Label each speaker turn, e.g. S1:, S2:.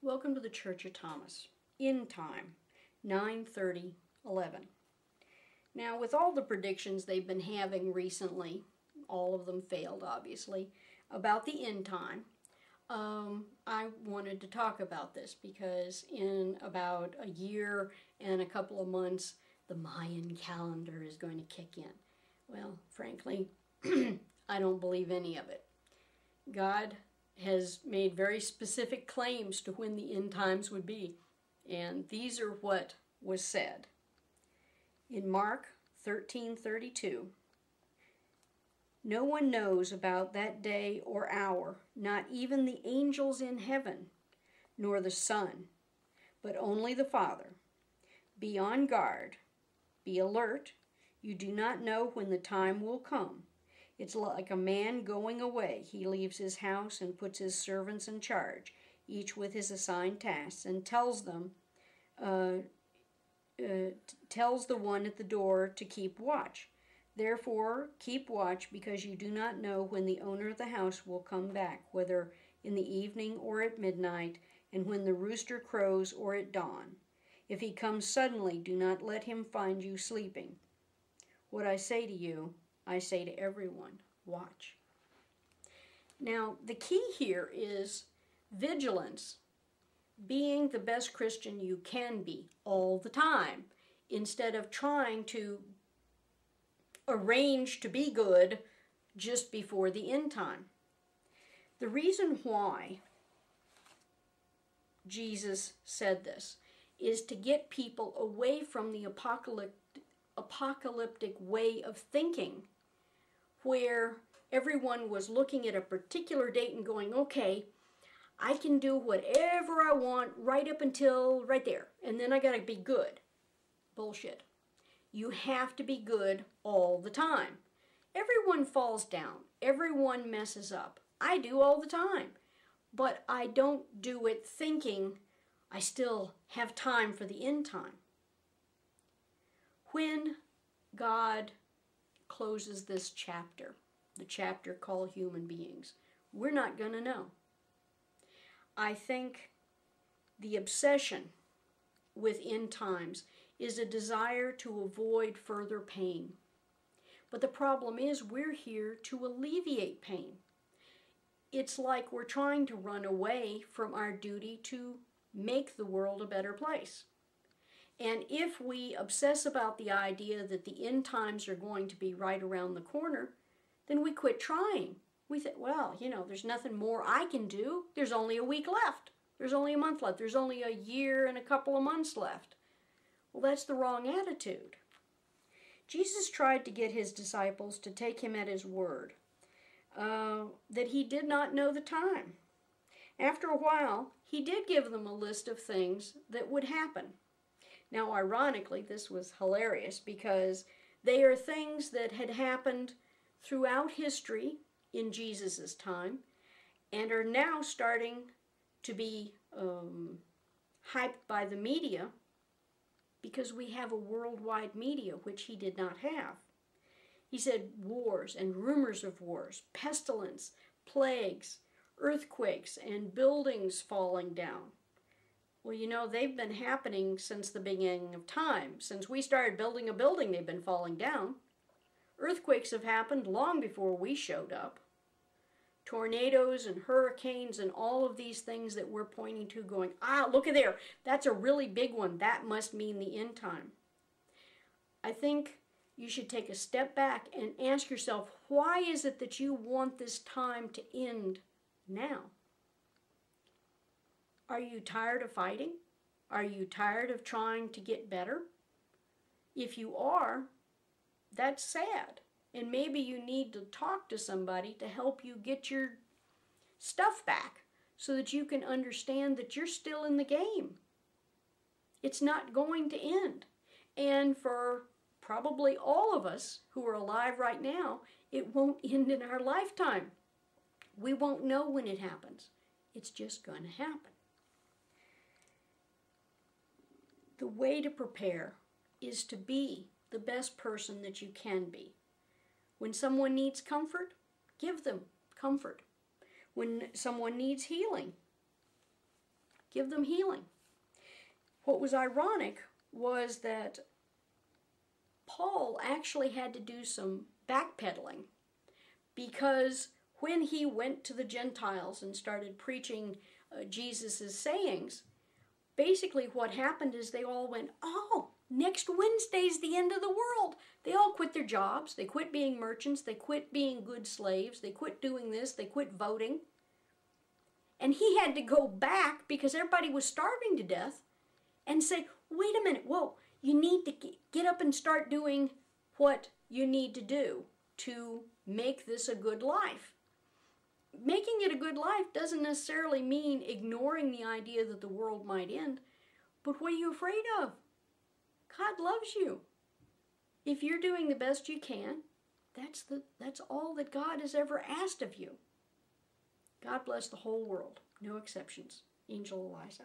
S1: Welcome to the Church of Thomas. In time, 9/30/11. Now, with all the predictions they've been having recently, all of them failed, obviously, about the end time, I wanted to talk about this because in about a year and a couple of months, the Mayan calendar is going to kick in. Well, frankly, I don't believe any of it. God has made very specific claims to when the end times would be, and these are what was said. In Mark 13:32, no one knows about that day or hour, not even the angels in heaven, nor the Son, but only the Father. Be on guard, be alert, you do not know when the time will come. It's like a man going away. He leaves his house and puts his servants in charge, each with his assigned tasks, and tells the one at the door to keep watch. Therefore, keep watch, because you do not know when the owner of the house will come back, whether in the evening or at midnight, and when the rooster crows or at dawn. If he comes suddenly, do not let him find you sleeping. What I say to you, I say to everyone, watch. Now, the key here is vigilance, being the best Christian you can be all the time, instead of trying to arrange to be good just before the end time. The reason why Jesus said this is to get people away from the apocalyptic way of thinking, where everyone was looking at a particular date and going, okay, I can do whatever I want right up until right there, and then I gotta be good. Bullshit. You have to be good all the time. Everyone falls down. Everyone messes up. I do all the time. But I don't do it thinking I still have time for the end time. When God closes this chapter, the chapter called Human Beings, we're not going to know. I think the obsession with end times is a desire to avoid further pain. But the problem is we're here to alleviate pain. It's like we're trying to run away from our duty to make the world a better place. And if we obsess about the idea that the end times are going to be right around the corner, then we quit trying. We think, well, there's nothing more I can do. There's only a week left. There's only a month left. There's only a year and a couple of months left. Well, that's the wrong attitude. Jesus tried to get his disciples to take him at his word, that he did not know the time. After a while, he did give them a list of things that would happen. Now, ironically, this was hilarious because they are things that had happened throughout history in Jesus' time and are now starting to be hyped by the media because we have a worldwide media, which he did not have. He said wars and rumors of wars, pestilence, plagues, earthquakes, and buildings falling down. Well, they've been happening since the beginning of time. Since we started building a building, they've been falling down. Earthquakes have happened long before we showed up. Tornadoes and hurricanes and all of these things that we're pointing to going, look at there, that's a really big one. That must mean the end time. I think you should take a step back and ask yourself, why is it that you want this time to end now? Are you tired of fighting? Are you tired of trying to get better? If you are, that's sad. And maybe you need to talk to somebody to help you get your stuff back so that you can understand that you're still in the game. It's not going to end. And for probably all of us who are alive right now, it won't end in our lifetime. We won't know when it happens. It's just going to happen. The way to prepare is to be the best person that you can be. When someone needs comfort, give them comfort. When someone needs healing, give them healing. What was ironic was that Paul actually had to do some backpedaling, because when he went to the Gentiles and started preaching Jesus' sayings, basically what happened is they all went, oh, next Wednesday's the end of the world. They all quit their jobs. They quit being merchants. They quit being good slaves. They quit doing this. They quit voting. And he had to go back because everybody was starving to death and say, wait a minute, whoa, you need to get up and start doing what you need to do to make this a good life. Making it a good life doesn't necessarily mean ignoring the idea that the world might end, but what are you afraid of? God loves you. If you're doing the best you can, that's all that God has ever asked of you. God bless the whole world, no exceptions. Angel Eliza.